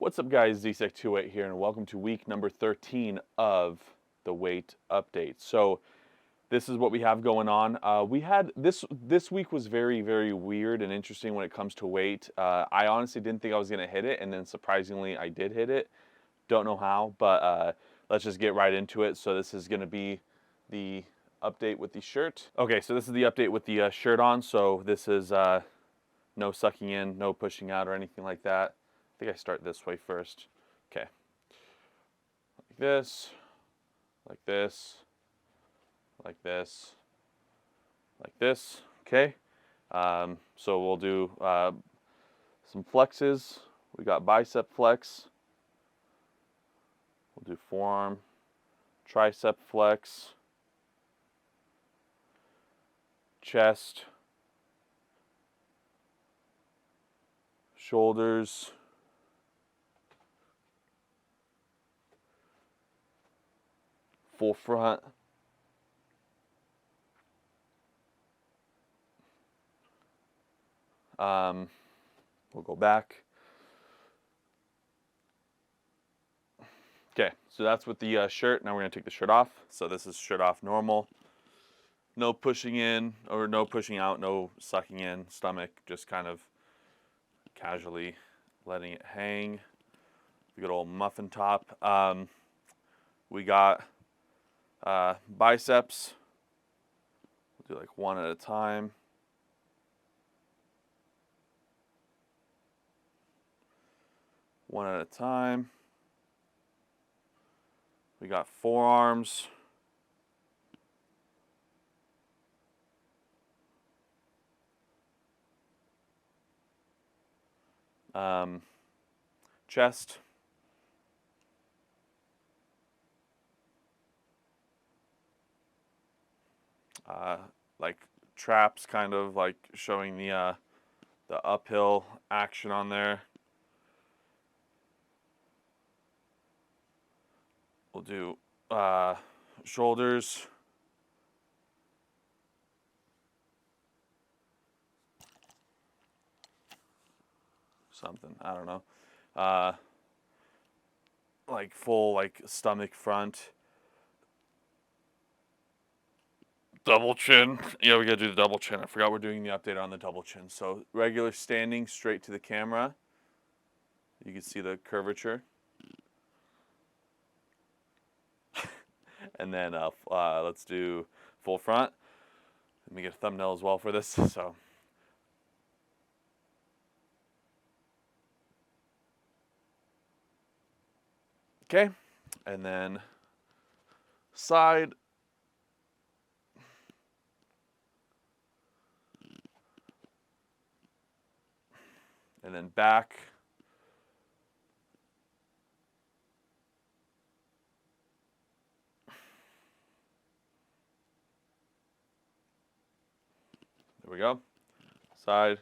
What's up, guys? Z628 here, and welcome to week number 13 of the weight update. So this is what we have going on. We had this week was very weird and interesting when it comes to weight. I honestly didn't think I was gonna hit it, and then surprisingly I did hit it. Don't know how, but let's just get right into it. So this is gonna be the update with the shirt. Okay, so this is the update with the shirt on. So this is no sucking in, no pushing out or anything like that. I think I start this way first. Okay. Like this, like this, like this, like this. Okay. So we'll do some flexes. We got bicep flex. We'll do forearm, tricep flex, chest, shoulders, full front, we'll go back. Okay, so that's with the shirt. Now we're gonna take the shirt off. So this is shirt off normal. No pushing in or no pushing out, no sucking in stomach, just kind of casually letting it hang. The good old muffin top. We got biceps. We'll do like one at a time. One at a time. We got forearms. Chest. Like traps, kind of like showing the uphill action on there. We'll do shoulders. Something, I don't know. Like full like stomach front. Double chin. Yeah, we gotta do the double chin. I forgot we're doing the update on the double chin. So regular standing straight to the camera. You can see the curvature. And then let's do full front. Let me get a thumbnail as well for this. So okay, and then side. And then back. There we go. Side.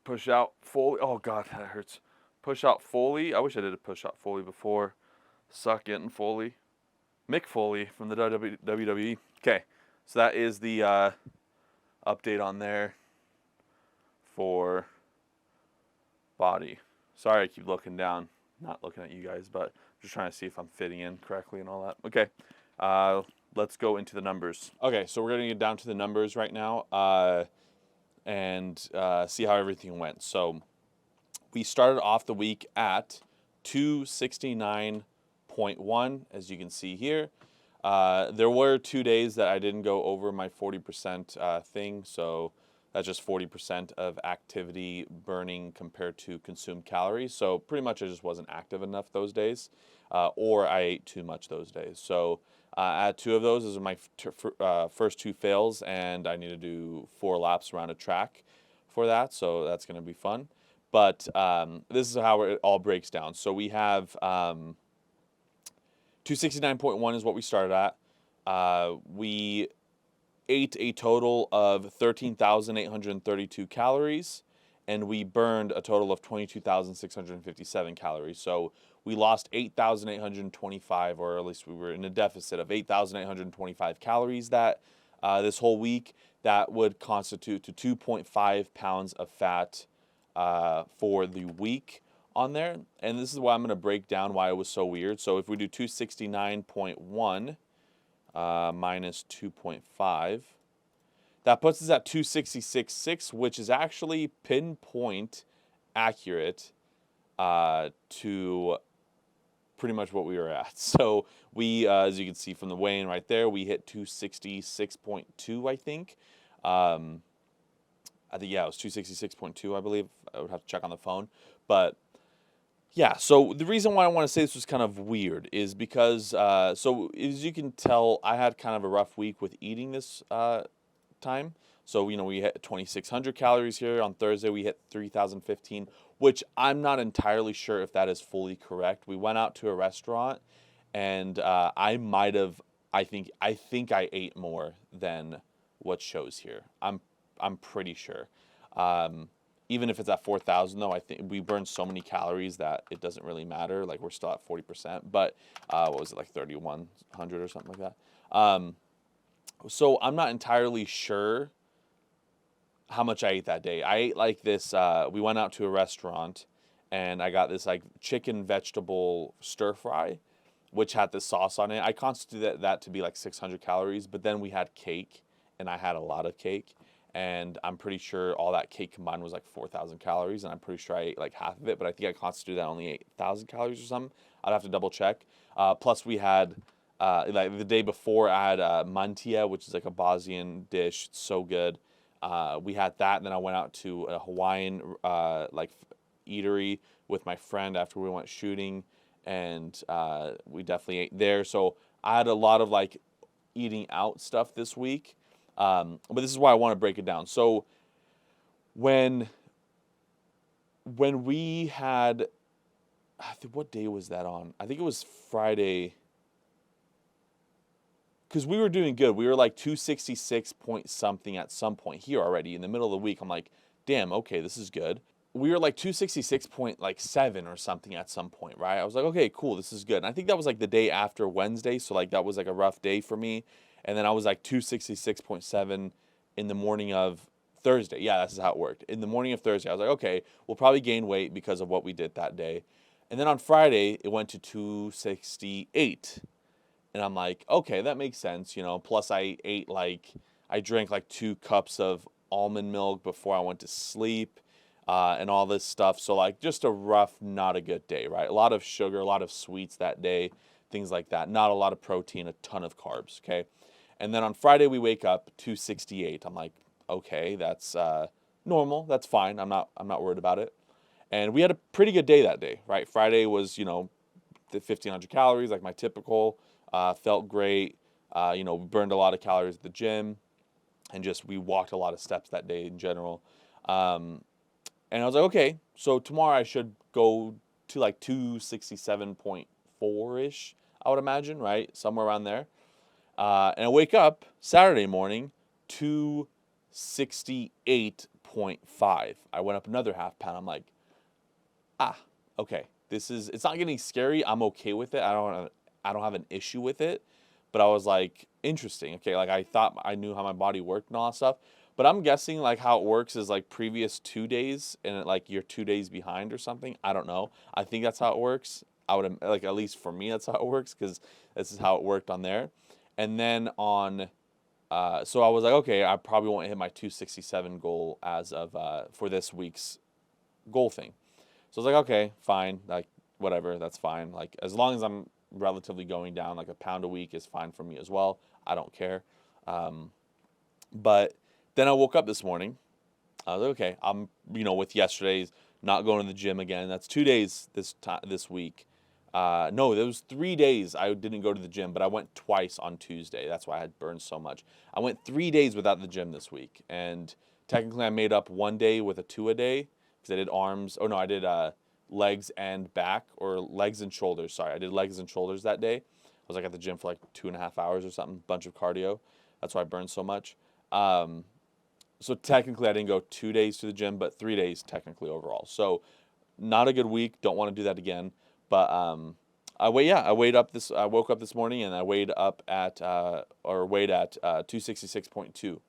Push out fully. Oh God, that hurts. Push out fully. I wish I did a push out fully before. Suck in fully. Mick Foley from the WWE. Okay, so that is the update on there for body. Sorry I keep looking down, not looking at you guys, but just trying to see if I'm fitting in correctly and all that. Okay, let's go into the numbers. Okay, so we're gonna get down to the numbers right now and see how everything went. So we started off the week at 269.1, as you can see here. There were 2 days that I didn't go over my 40% thing, so that's just 40% of activity burning compared to consumed calories. So pretty much I just wasn't active enough those days, or I ate too much those days. So I had 2 of those. Those are my first 2 fails, and I need to do 4 laps around a track for that, so that's going to be fun. But this is how it all breaks down. So we have 269.1 is what we started at. We ate a total of 13,832 calories, and we burned a total of 22,657 calories. So we lost 8,825, or at least we were in a deficit of 8,825 calories that this whole week. That would constitute to 2.5 pounds of fat for the week on there. And this is why I'm going to break down why it was so weird. So if we do 269.1 minus 2.5, that puts us at 266.6, which is actually pinpoint accurate to pretty much what we were at. So we, as you can see from the weigh-in right there, we hit 266.2, I think. I think, yeah, it was 266.2, I believe. I would have to check on the phone. But, yeah, so the reason why I want to say this was kind of weird is because, so as you can tell, I had kind of a rough week with eating this time. So, you know, we hit 2,600 calories here. On Thursday, we hit 3,015, which I'm not entirely sure if that is fully correct. We went out to a restaurant, and I might have, I think I ate more than what shows here. I'm pretty sure. Even if it's at 4,000, though, I think we burned so many calories that it doesn't really matter. Like, we're still at 40%, but what was it, like 3,100 or something like that? So I'm not entirely sure how much I ate that day. I ate like this, we went out to a restaurant, and I got this like chicken vegetable stir fry, which had this sauce on it. I constituted that to be like 600 calories, but then we had cake, and I had a lot of cake. And I'm pretty sure all that cake combined was like 4,000 calories, and I'm pretty sure I ate like half of it, but I think I constituted that only 8,000 calories or something. I'd have to double check. Plus, we had, like the day before, I had mantia, which is like a Bosnian dish. It's so good. We had that, and then I went out to a Hawaiian like eatery with my friend after we went shooting, and we definitely ate there. So I had a lot of like eating out stuff this week. But this is why I want to break it down. So when we had, I think, what day was that on? I think it was Friday. Because we were doing good. We were like 266 point something at some point here already in the middle of the week. I'm like, damn, okay, this is good. We were like 266.7 or something at some point, right? I was like, okay, cool, this is good. And I think that was like the day after Wednesday, so like that was like a rough day for me. And then I was like 266.7 in the morning of Thursday. Yeah, that's how it worked. In the morning of Thursday, I was like, okay, we'll probably gain weight because of what we did that day. And then on Friday, it went to 268. And I'm like, okay, that makes sense, you know. Plus, I drank like 2 cups of almond milk before I went to sleep, and all this stuff. So, like, just a rough, not a good day, right? A lot of sugar, a lot of sweets that day, things like that. Not a lot of protein, a ton of carbs, okay? And then on Friday, we wake up 268. I'm like, okay, that's normal. That's fine. I'm not worried about it. And we had a pretty good day that day, right? Friday was, you know, the 1,500 calories, like my typical. Felt great. You know, we burned a lot of calories at the gym, and just we walked a lot of steps that day in general. And I was like, okay, so tomorrow I should go to like 267.4-ish, I would imagine, right? Somewhere around there. And I wake up Saturday morning, 268.5. I went up another half pound. I'm like, okay, it's not getting scary. I'm okay with it. I don't have an issue with it, but I was like, interesting. Okay, like I thought I knew how my body worked and all that stuff, but I'm guessing like how it works is like previous 2 days and like you're 2 days behind or something. I don't know. I think that's how it works. I would like, at least for me, that's how it works because this is how it worked on there. And then on, so I was like, okay, I probably won't hit my 267 goal as of for this week's goal thing. So I was like, okay, fine, like whatever, that's fine. Like as long as I'm relatively going down, like a pound a week is fine for me as well. I don't care. But then I woke up this morning. I was like, okay, I'm, you know, with yesterday's not going to the gym again. That's 2 days this week. No, there was 3 days I didn't go to the gym, but I went twice on Tuesday. That's why I had burned so much. I went 3 days without the gym this week, and technically I made up 1 day with a 2-a-day because I did arms. Oh no, I did legs and back, or legs and shoulders. Sorry, I did legs and shoulders that day. I was like at the gym for like 2.5 hours or something, bunch of cardio. That's why I burned so much. So technically I didn't go 2 days to the gym, but 3 days technically overall. So not a good week. Don't want to do that again. But I woke up this morning and I weighed at 266.2.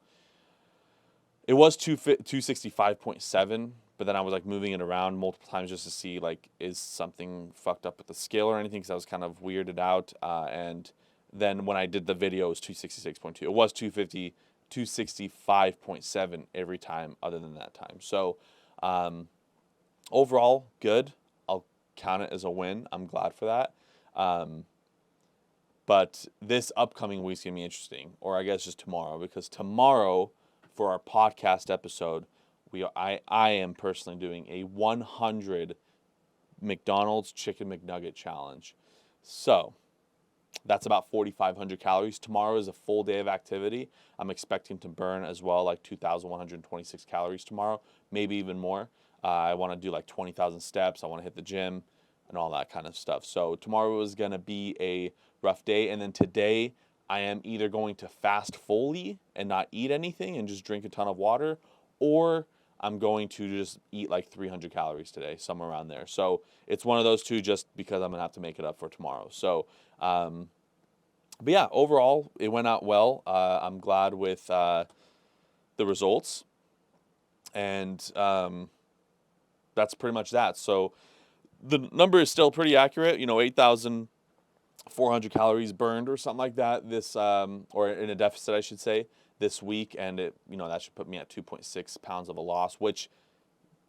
It was 265.7 but then I was like moving it around multiple times just to see like, is something fucked up with the scale or anything, because I was kind of weirded out. And then when I did the video, it was 266.2. It was 265.7 every time other than that time. So overall, good. I'll count it as a win. I'm glad for that. But this upcoming week's going to be interesting, or I guess just tomorrow, because tomorrow for our podcast episode, I am personally doing a 100 McDonald's Chicken McNugget challenge. So that's about 4,500 calories. Tomorrow is a full day of activity. I'm expecting to burn as well like 2,126 calories tomorrow, maybe even more. I want to do like 20,000 steps. I want to hit the gym and all that kind of stuff. So tomorrow is going to be a rough day. And then today I am either going to fast fully and not eat anything and just drink a ton of water, or I'm going to just eat like 300 calories today, somewhere around there. So it's one of those two, just because I'm going to have to make it up for tomorrow. So, but yeah, overall, it went out well. I'm glad with the results. And that's pretty much that. So the number is still pretty accurate, 8,400 calories burned or something like that this, or in a deficit, I should say, this week. And it, that should put me at 2.6 pounds of a loss, which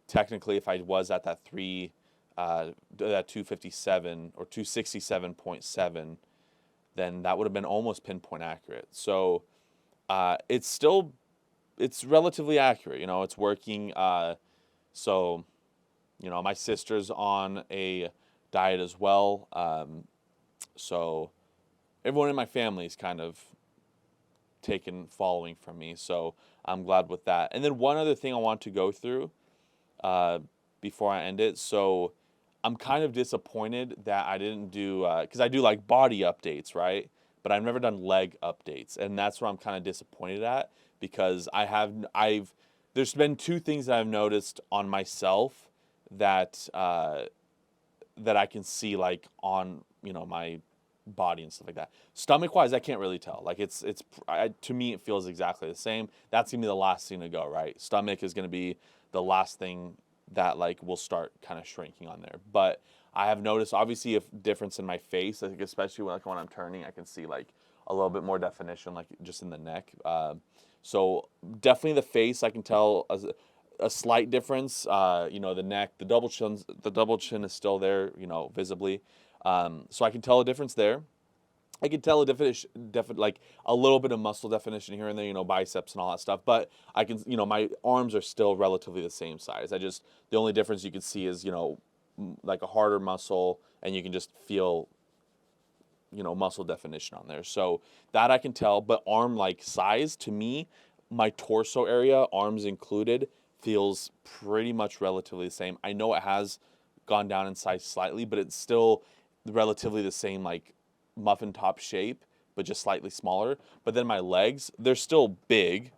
technically, if I was at that that 257 or 267.7, then that would have been almost pinpoint accurate. So it's relatively accurate. It's working. So, my sister's on a diet as well. So everyone in my family is kind of following from me. So I'm glad with that. And then one other thing I want to go through before I end it. So I'm kind of disappointed that I didn't do, because I do like body updates, right? But I've never done leg updates. And that's where I'm kind of disappointed at, because there's been two things that I've noticed on myself that that I can see like on, my body and stuff like that. Stomach wise, I can't really tell. Like to me, it feels exactly the same. That's gonna be the last thing to go, right? Stomach is gonna be the last thing that like will start kind of shrinking on there. But I have noticed obviously a difference in my face, like especially when I'm turning, I can see like a little bit more definition, like just in the neck. So definitely the face, I can tell a slight difference. The neck, the double chin is still there, visibly. So I can tell a difference there. I can tell a like a little bit of muscle definition here and there, biceps and all that stuff. But I can, my arms are still relatively the same size. The only difference you can see is, like a harder muscle, and you can just feel, muscle definition on there. So that I can tell. But arm like size, to me, my torso area, arms included, feels pretty much relatively the same. I know it has gone down in size slightly, but it's still relatively the same, like muffin top shape, but just slightly smaller. But then my legs, they're still big,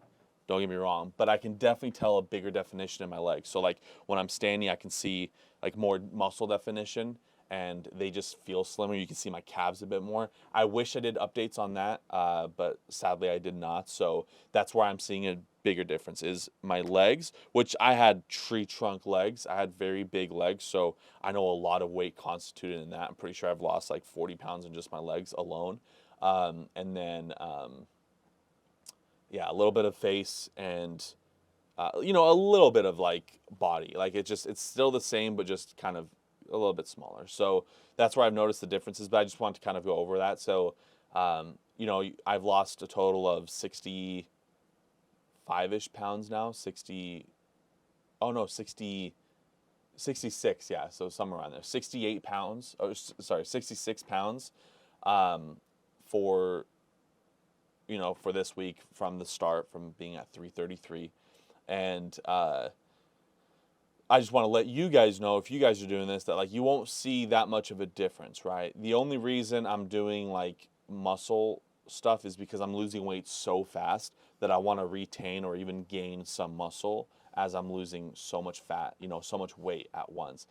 don't get me wrong, but I can definitely tell a bigger definition in my legs. So like when I'm standing, I can see like more muscle definition, and they just feel slimmer. You can see my calves a bit more. I wish I did updates on that, but sadly I did not. So that's where I'm seeing a bigger difference is my legs, which I had tree trunk legs. I had very big legs, so I know a lot of weight constituted in that. I'm pretty sure I've lost like 40 pounds in just my legs alone. And then, yeah, a little bit of face and, a little bit of like body. Like it's still the same, but just kind of a little bit smaller. So that's where I've noticed the differences, but I just want to kind of go over that. So, I've lost a total of 65-ish pounds now, 66, yeah, so somewhere around there. 68 pounds, sorry, 66 pounds for this week from the start, from being at 333. And I just want to let you guys know, if you guys are doing this, that like you won't see that much of a difference, right? The only reason I'm doing like muscle stuff is because I'm losing weight so fast that I want to retain or even gain some muscle as I'm losing so much fat, so much weight at once.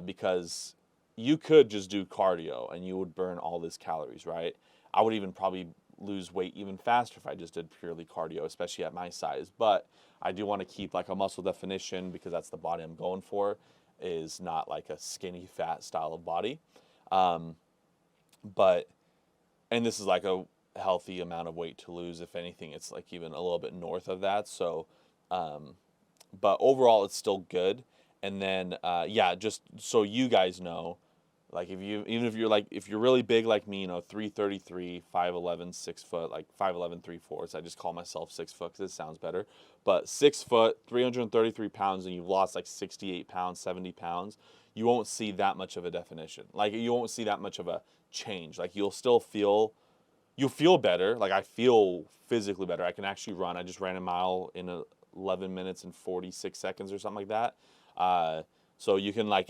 Because you could just do cardio and you would burn all these calories, right? I would even probably lose weight even faster if I just did purely cardio, especially at my size. But I do want to keep like a muscle definition because that's the body I'm going for, is not like a skinny fat style of body. But and this is like a healthy amount of weight to lose. If anything, it's like even a little bit north of that. So, but overall, it's still good. And then, yeah, just so you guys know, like even if you're like, if you're really big like me, 333, 5'11", 6 foot, like 5'11", 3/4. I just call myself 6 foot because it sounds better. But 6 foot, 333 pounds, and you've lost like 68 pounds, 70 pounds, you won't see that much of a definition. Like you won't see that much of a change. Like you'll feel better. Like I feel physically better. I can actually run. I just ran a mile in 11 minutes and 46 seconds or something like that. So you can I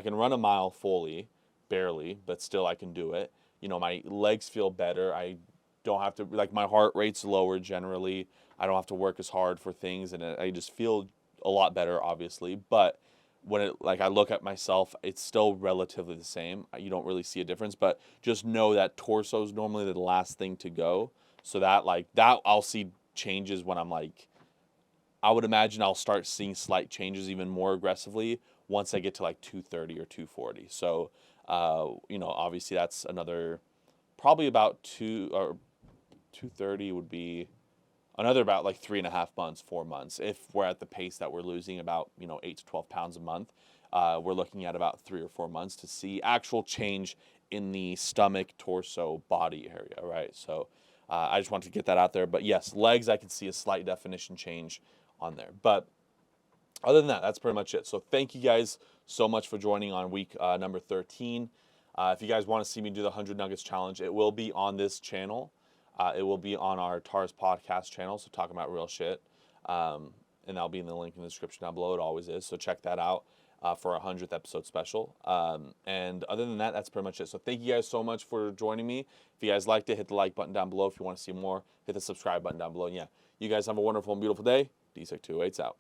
can run a mile fully, barely, but still I can do it. My legs feel better. I don't have to, like, my heart rate's lower generally. I don't have to work as hard for things, and I just feel a lot better, obviously. But when I look at myself, it's still relatively the same. You don't really see a difference, but just know that torso is normally the last thing to go. So that I'll see changes when I would imagine I'll start seeing slight changes even more aggressively once I get to like 230 or 240. So, obviously that's another, probably about 230 would be another about like 3.5 months, 4 months. If we're at the pace that we're losing about, 8 to 12 pounds a month, we're looking at about 3 or 4 months to see actual change in the stomach, torso, body area, right? So I just wanted to get that out there. But yes, legs, I can see a slight definition change on there. But other than that, that's pretty much it. So thank you guys so much for joining on week number 13. If you guys want to see me do the 100 Nuggets Challenge, it will be on this channel. It will be on our TARS podcast channel, so talking about real shit. And that'll be in the link in the description down below. It always is. So check that out for our 100th episode special. And other than that, that's pretty much it. So thank you guys so much for joining me. If you guys liked it, hit the like button down below. If you want to see more, hit the subscribe button down below. And yeah, you guys have a wonderful and beautiful day. D628's out.